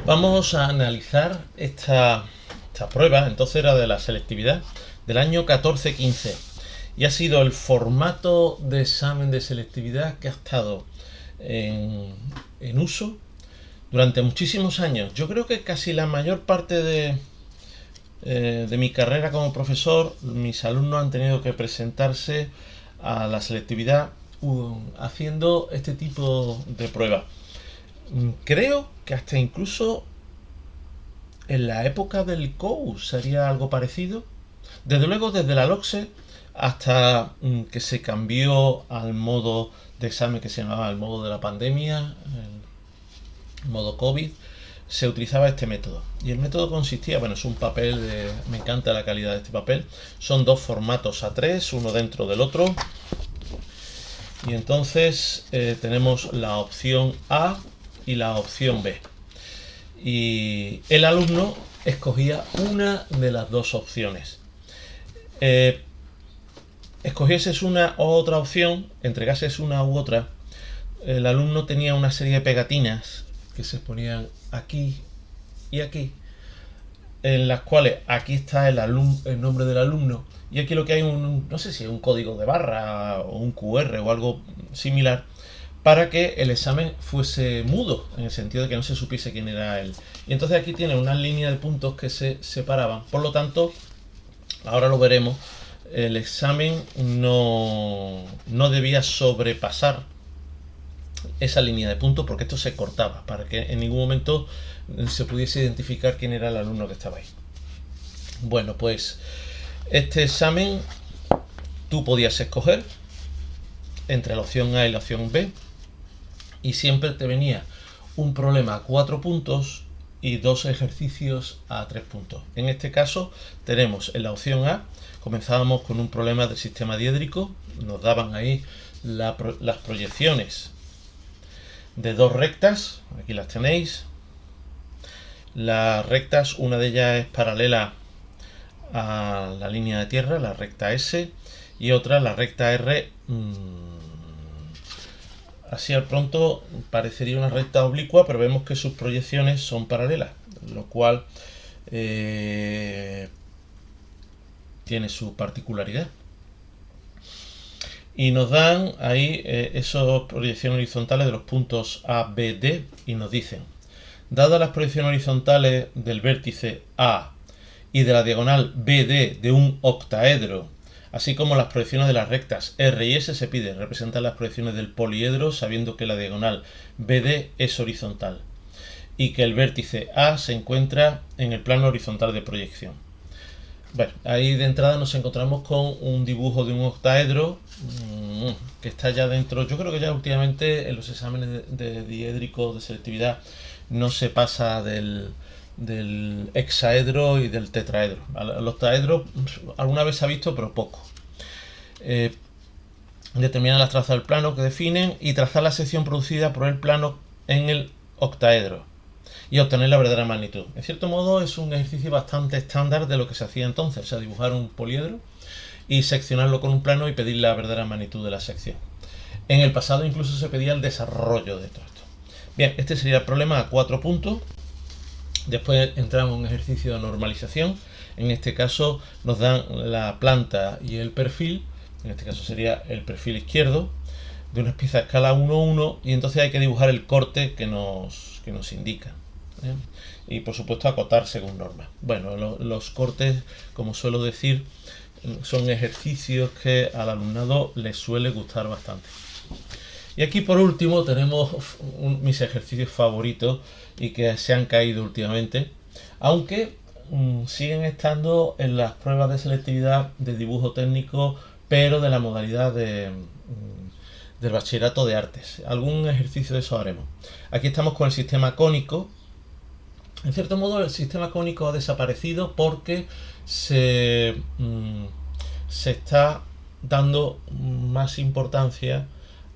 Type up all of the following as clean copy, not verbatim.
Vamos a analizar esta prueba. Entonces era de la selectividad del año 14-15 y ha sido el formato de examen de selectividad que ha estado en uso durante muchísimos años. Yo creo que casi la mayor parte de mi carrera como profesor, mis alumnos han tenido que presentarse a la selectividad haciendo este tipo de pruebas. Creo que hasta incluso en la época del COU sería algo parecido. Desde luego, desde la LOCSE hasta que se cambió al modo de examen que se llamaba el modo de la pandemia, el modo COVID, se utilizaba este método. Y el método consistía, es un papel, me encanta la calidad de este papel, son dos formatos A3, uno dentro del otro. Y entonces tenemos la opción A y la opción B. Y el alumno escogía una de las dos opciones. Escogieses una u otra opción, entregases una u otra, el alumno tenía una serie de pegatinas que se ponían aquí y aquí, en las cuales aquí está el nombre del alumno, y aquí lo que hay no sé si es un código de barra o un QR o algo similar, para que el examen fuese mudo, en el sentido de que no se supiese quién era él. Y entonces aquí tiene una línea de puntos que se separaban. Por lo tanto, ahora lo veremos, el examen no debía sobrepasar esa línea de puntos, porque esto se cortaba para que en ningún momento se pudiese identificar quién era el alumno que estaba ahí. Bueno, pues este examen tú podías escoger entre la opción A y la opción B, y siempre te venía un problema a 4 puntos y dos ejercicios a 3 puntos. En este caso tenemos en la opción A, comenzábamos con un problema del sistema diédrico, nos daban ahí las proyecciones de dos rectas, aquí las tenéis. Las rectas, una de ellas es paralela a la línea de tierra, la recta S, y otra, la recta R, así al pronto parecería una recta oblicua, pero vemos que sus proyecciones son paralelas, lo cual tiene su particularidad. Y nos dan ahí esas proyecciones horizontales de los puntos A, B, D, y nos dicen: dadas las proyecciones horizontales del vértice A y de la diagonal BD de un octaedro, así como las proyecciones de las rectas R y S, se pide representar las proyecciones del poliedro sabiendo que la diagonal BD es horizontal y que el vértice A se encuentra en el plano horizontal de proyección. Bueno, ahí de entrada nos encontramos con un dibujo de un octaedro que está ya dentro. Yo creo que ya últimamente en los exámenes de diédrico de selectividad no se pasa del hexaedro y del tetraedro. El octaedro alguna vez se ha visto, pero poco. Determinar las trazas del plano que definen y trazar la sección producida por el plano en el octaedro y obtener la verdadera magnitud. En cierto modo es un ejercicio bastante estándar de lo que se hacía entonces, o sea, dibujar un poliedro y seccionarlo con un plano y pedir la verdadera magnitud de la sección. En el pasado incluso se pedía el desarrollo de todo esto. Bien, este sería el problema a 4 puntos. Después entramos en un ejercicio de normalización. En este caso nos dan la planta y el perfil. En este caso sería el perfil izquierdo de una pieza a escala 1:1, y entonces hay que dibujar el corte que nos indica. Y por supuesto acotar según norma. Bueno, los cortes, como suelo decir, son ejercicios que al alumnado les suele gustar bastante. Y aquí por último tenemos mis ejercicios favoritos y que se han caído últimamente, aunque siguen estando en las pruebas de selectividad de dibujo técnico, pero de la modalidad del bachillerato de artes. Algún ejercicio de eso haremos. Aquí estamos con el sistema cónico. En cierto modo el sistema cónico ha desaparecido porque se está dando más importancia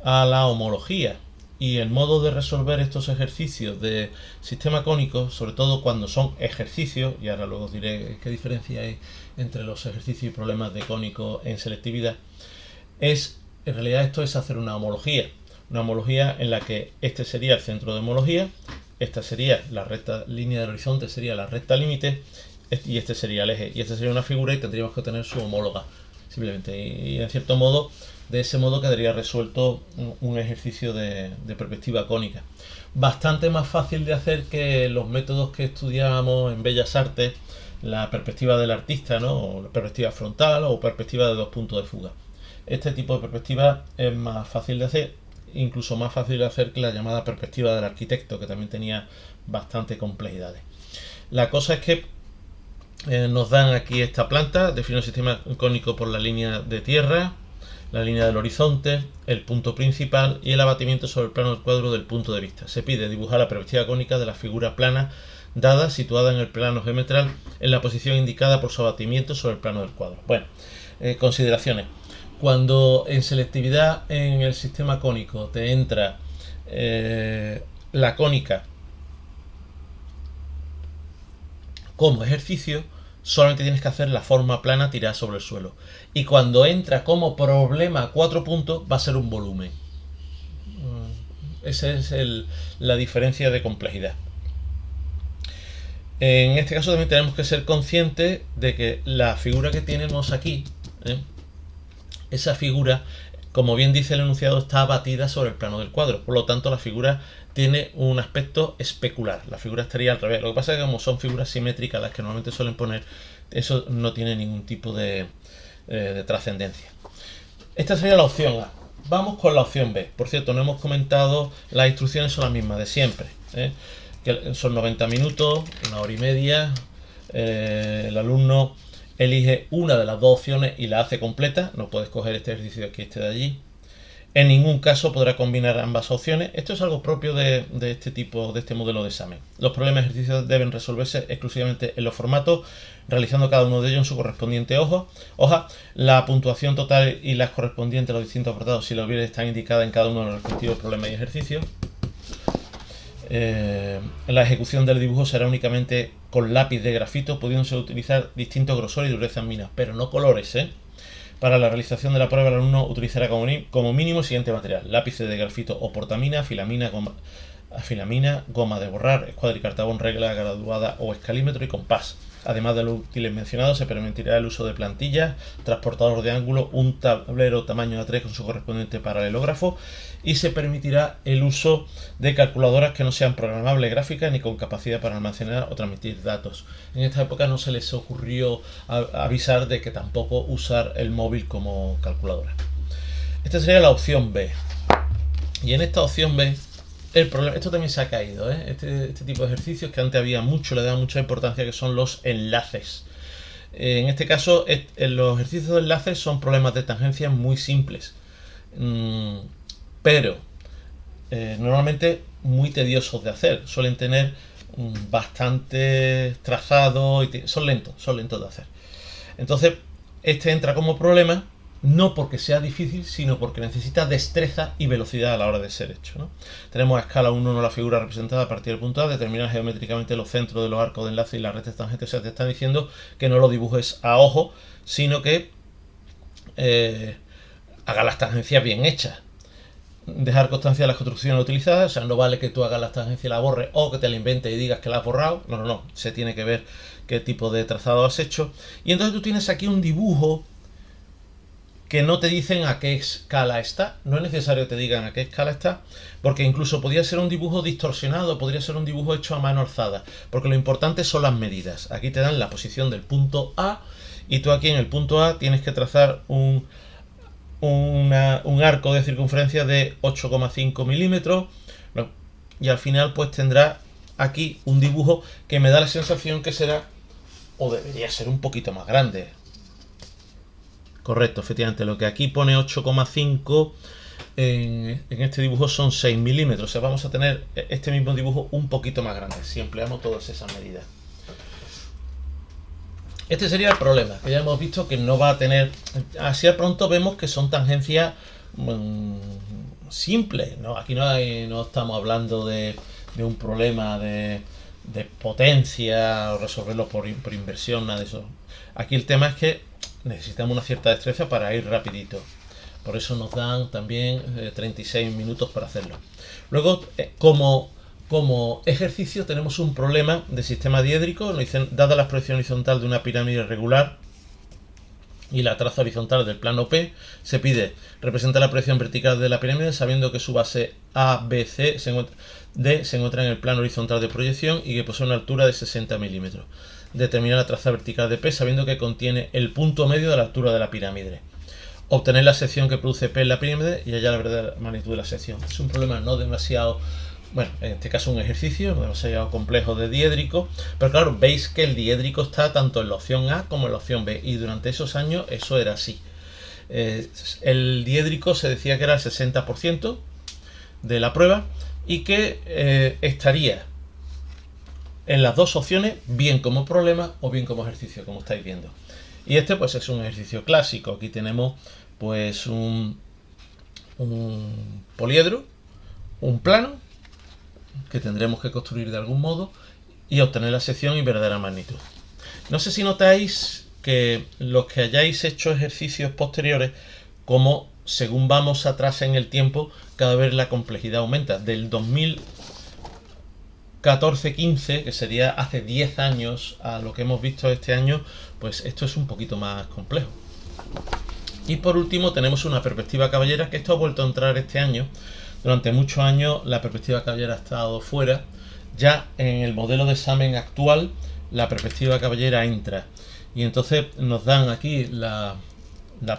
a la homología, y el modo de resolver estos ejercicios de sistema cónico, sobre todo cuando son ejercicios, y ahora luego os diré qué diferencia hay entre los ejercicios y problemas de cónico en selectividad, en realidad esto es hacer una homología en la que este sería el centro de homología, esta sería la recta línea del horizonte, sería la recta límite, y este sería el eje, y esta sería una figura y tendríamos que tener su homóloga, simplemente. Y en cierto modo, de ese modo quedaría resuelto un ejercicio de perspectiva cónica. Bastante más fácil de hacer que los métodos que estudiábamos en Bellas Artes, la perspectiva del artista, ¿no? O la perspectiva frontal o perspectiva de 2 puntos de fuga. Este tipo de perspectiva es más fácil de hacer, incluso más fácil de hacer que la llamada perspectiva del arquitecto, que también tenía bastante complejidades. La cosa es que nos dan aquí esta planta, define un sistema cónico por la línea de tierra, la línea del horizonte, el punto principal y el abatimiento sobre el plano del cuadro del punto de vista. Se pide dibujar la perspectiva cónica de la figura plana dada, situada en el plano geometral, en la posición indicada por su abatimiento sobre el plano del cuadro. Bueno, consideraciones. Cuando en selectividad en el sistema cónico te entra la cónica como ejercicio, solamente tienes que hacer la forma plana tirada sobre el suelo. Y cuando entra como problema a 4 puntos, va a ser un volumen. Esa es la diferencia de complejidad. En este caso también tenemos que ser conscientes de que la figura que tenemos aquí, esa figura, como bien dice el enunciado, está abatida sobre el plano del cuadro. Por lo tanto, la figura tiene un aspecto especular. La figura estaría al revés. Lo que pasa es que como son figuras simétricas las que normalmente suelen poner, eso no tiene ningún tipo de trascendencia. Esta sería la opción A. Vamos con la opción B. Por cierto, no hemos comentado, las instrucciones son las mismas de siempre. Que son 90 minutos, 1 hora y media. El alumno elige una de las 2 opciones y la hace completa. No puedes coger este ejercicio de aquí y este de allí. En ningún caso podrá combinar ambas opciones. Esto es algo propio de este tipo, de este modelo de examen. Los problemas de ejercicio deben resolverse exclusivamente en los formatos, realizando cada uno de ellos en su correspondiente hoja. La puntuación total y las correspondientes a los distintos apartados, si lo hubiera, están indicadas en cada uno de los respectivos problemas y ejercicios. La ejecución del dibujo será únicamente con lápiz de grafito, pudiéndose utilizar distintos grosores y durezas minas, pero no colores. Para la realización de la prueba, el alumno utilizará como mínimo el siguiente material: lápices de grafito o portamina, filamina, goma de borrar, escuadra y cartabón, regla graduada o escalímetro y compás. Además de los útiles mencionados, se permitirá el uso de plantillas, transportador de ángulo, un tablero tamaño A3 con su correspondiente paralelógrafo, y se permitirá el uso de calculadoras que no sean programables gráficas ni con capacidad para almacenar o transmitir datos. En esta época no se les ocurrió avisar de que tampoco usar el móvil como calculadora. Esta sería la opción B. Y en esta opción B, el problema, esto también se ha caído, este tipo de ejercicios que antes había mucho, le daba mucha importancia, que son los enlaces. En este caso, los ejercicios de enlaces son problemas de tangencia muy simples, pero normalmente muy tediosos de hacer. Suelen tener bastante trazado y son lentos de hacer. Entonces, este entra como problema, no porque sea difícil, sino porque necesita destreza y velocidad a la hora de ser hecho, Tenemos a escala 1 la figura representada a partir del punto A, determinar geométricamente los centros de los arcos de enlace y las rectas tangentes. O sea, te están diciendo que no lo dibujes a ojo, sino que hagas las tangencias bien hechas. Dejar constancia de las construcciones utilizadas, o sea, no vale que tú hagas las tangencias y la borres o que te la inventes y digas que la has borrado. No, se tiene que ver qué tipo de trazado has hecho. Y entonces tú tienes aquí un dibujo que no te dicen a qué escala está. No es necesario que te digan a qué escala está, porque incluso podría ser un dibujo distorsionado, podría ser un dibujo hecho a mano alzada, porque lo importante son las medidas. Aquí te dan la posición del punto A y tú aquí en el punto A tienes que trazar un arco de circunferencia de 8,5 milímetros y al final pues tendrá aquí un dibujo que me da la sensación que será, o debería ser, un poquito más grande. Correcto, efectivamente, lo que aquí pone 8,5 en este dibujo son 6 milímetros. O sea, vamos a tener este mismo dibujo un poquito más grande si empleamos todas esas medidas. Este sería el problema, que ya hemos visto que no va a tener. Así a pronto vemos que son tangencias simples, ¿no? Aquí no estamos hablando de un problema de potencia o resolverlo por inversión, nada de eso. Aquí el tema es que necesitamos una cierta destreza para ir rapidito. Por eso nos dan también 36 minutos para hacerlo. Luego, como Como ejercicio tenemos un problema de sistema diédrico. Nos dicen, dada la proyección horizontal de una pirámide regular y la traza horizontal del plano P, se pide representar la proyección vertical de la pirámide sabiendo que su base A, B, C D se encuentra en el plano horizontal de proyección y que posee una altura de 60 milímetros. Determinar la traza vertical de P sabiendo que contiene el punto medio de la altura de la pirámide. Obtener la sección que produce P en la pirámide y hallar la verdadera magnitud de la sección. Es un problema no demasiado, bueno, en este caso un ejercicio no demasiado complejo de diédrico, pero claro, veis que el diédrico está tanto en la opción A como en la opción B, y durante esos años eso era así. El diédrico se decía que era el 60% de la prueba y que estaría en las dos opciones, bien como problema o bien como ejercicio, como estáis viendo. Y este pues es un ejercicio clásico. Aquí tenemos pues un poliedro, un plano que tendremos que construir de algún modo y obtener la sección y verdadera magnitud. No sé si notáis que los que hayáis hecho ejercicios posteriores, como según vamos atrás en el tiempo, cada vez la complejidad aumenta. Del 2014-15, que sería hace 10 años, a lo que hemos visto este año, pues esto es un poquito más complejo. Y por último tenemos una perspectiva caballera, que esto ha vuelto a entrar este año. Durante muchos años la perspectiva caballera ha estado fuera. Ya en el modelo de examen actual la perspectiva caballera entra. Y entonces nos dan aquí la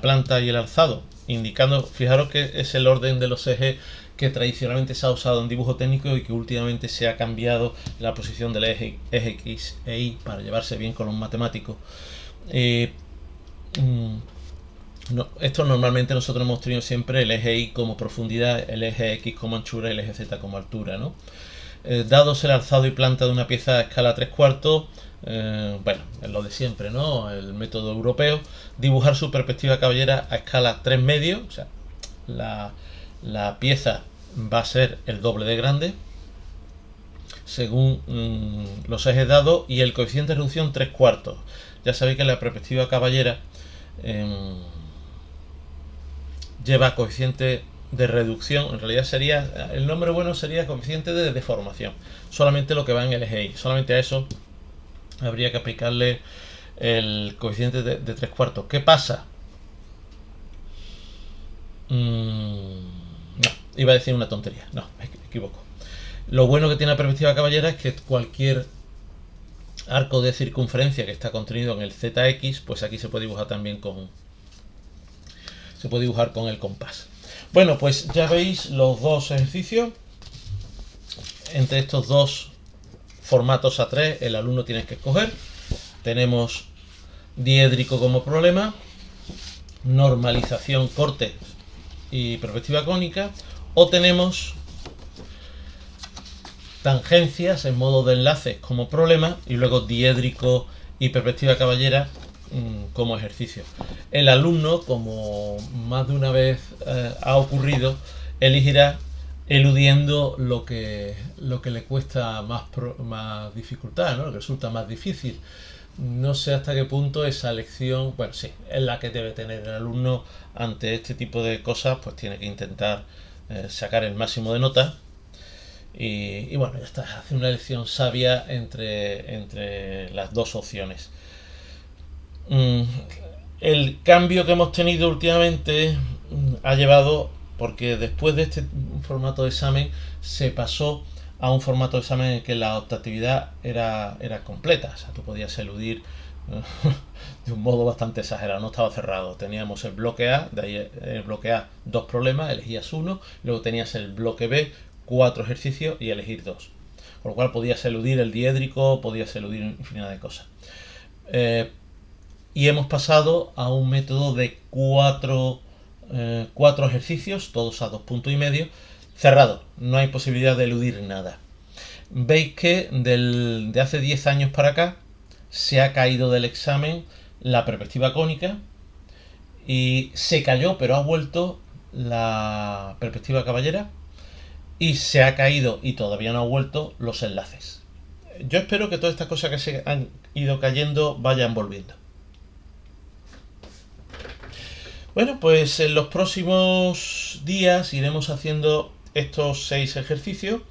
planta y el alzado, indicando, fijaros que es el orden de los ejes que tradicionalmente se ha usado en dibujo técnico y que últimamente se ha cambiado la posición del eje X e Y para llevarse bien con los matemáticos. Esto normalmente nosotros hemos tenido siempre el eje Y como profundidad, el eje X como anchura y el eje Z como altura, ¿no? Dados el alzado y planta de una pieza a escala 3/4, bueno, es lo de siempre, ¿no? El método europeo, dibujar su perspectiva caballera a escala 3 medios, o sea, la pieza va a ser el doble de grande según los ejes dados y el coeficiente de reducción 3/4. Ya sabéis que la perspectiva caballera lleva coeficiente de reducción, en realidad sería, el nombre bueno sería coeficiente de deformación, solamente lo que va en el eje Y, solamente a eso habría que aplicarle el coeficiente de 3/4. ¿Qué pasa? No, iba a decir una tontería, no, me equivoco. Lo bueno que tiene la perspectiva caballera es que cualquier arco de circunferencia que está contenido en el ZX, pues aquí se puede dibujar también con el compás. Bueno, pues ya veis los dos ejercicios. Entre estos dos formatos A3 el alumno tiene que escoger. Tenemos diédrico como problema, normalización, corte y perspectiva cónica, o tenemos tangencias en modo de enlaces como problema y luego diédrico y perspectiva caballera como ejercicio. El alumno, como más de una vez ha ocurrido, elegirá eludiendo lo que le cuesta más dificultad, ¿no? Lo que resulta más difícil. No sé hasta qué punto esa elección, bueno, sí, es la que debe tener el alumno ante este tipo de cosas, pues tiene que intentar sacar el máximo de nota. Y bueno, ya está, hace una elección sabia entre las dos opciones. El cambio que hemos tenido últimamente ha llevado, porque después de este formato de examen se pasó a un formato de examen en el que la optatividad era completa, o sea, tú podías eludir de un modo bastante exagerado, no estaba cerrado. Teníamos el bloque A, de ahí el bloque A, 2 problemas, elegías uno, luego tenías el bloque B, 4 ejercicios y elegir 2. Con lo cual podías eludir el diédrico, podías eludir infinidad de cosas. Y hemos pasado a un método de 4 ejercicios, todos a 2,5 puntos, cerrado. No hay posibilidad de eludir nada. Veis que de hace 10 años para acá se ha caído del examen la perspectiva cónica y se cayó, pero ha vuelto la perspectiva caballera, y se ha caído y todavía no ha vuelto los enlaces. Yo espero que todas estas cosas que se han ido cayendo vayan volviendo. Bueno, pues en los próximos días iremos haciendo estos 6 ejercicios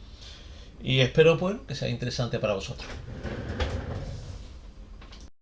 Y espero pues que sea interesante para vosotros.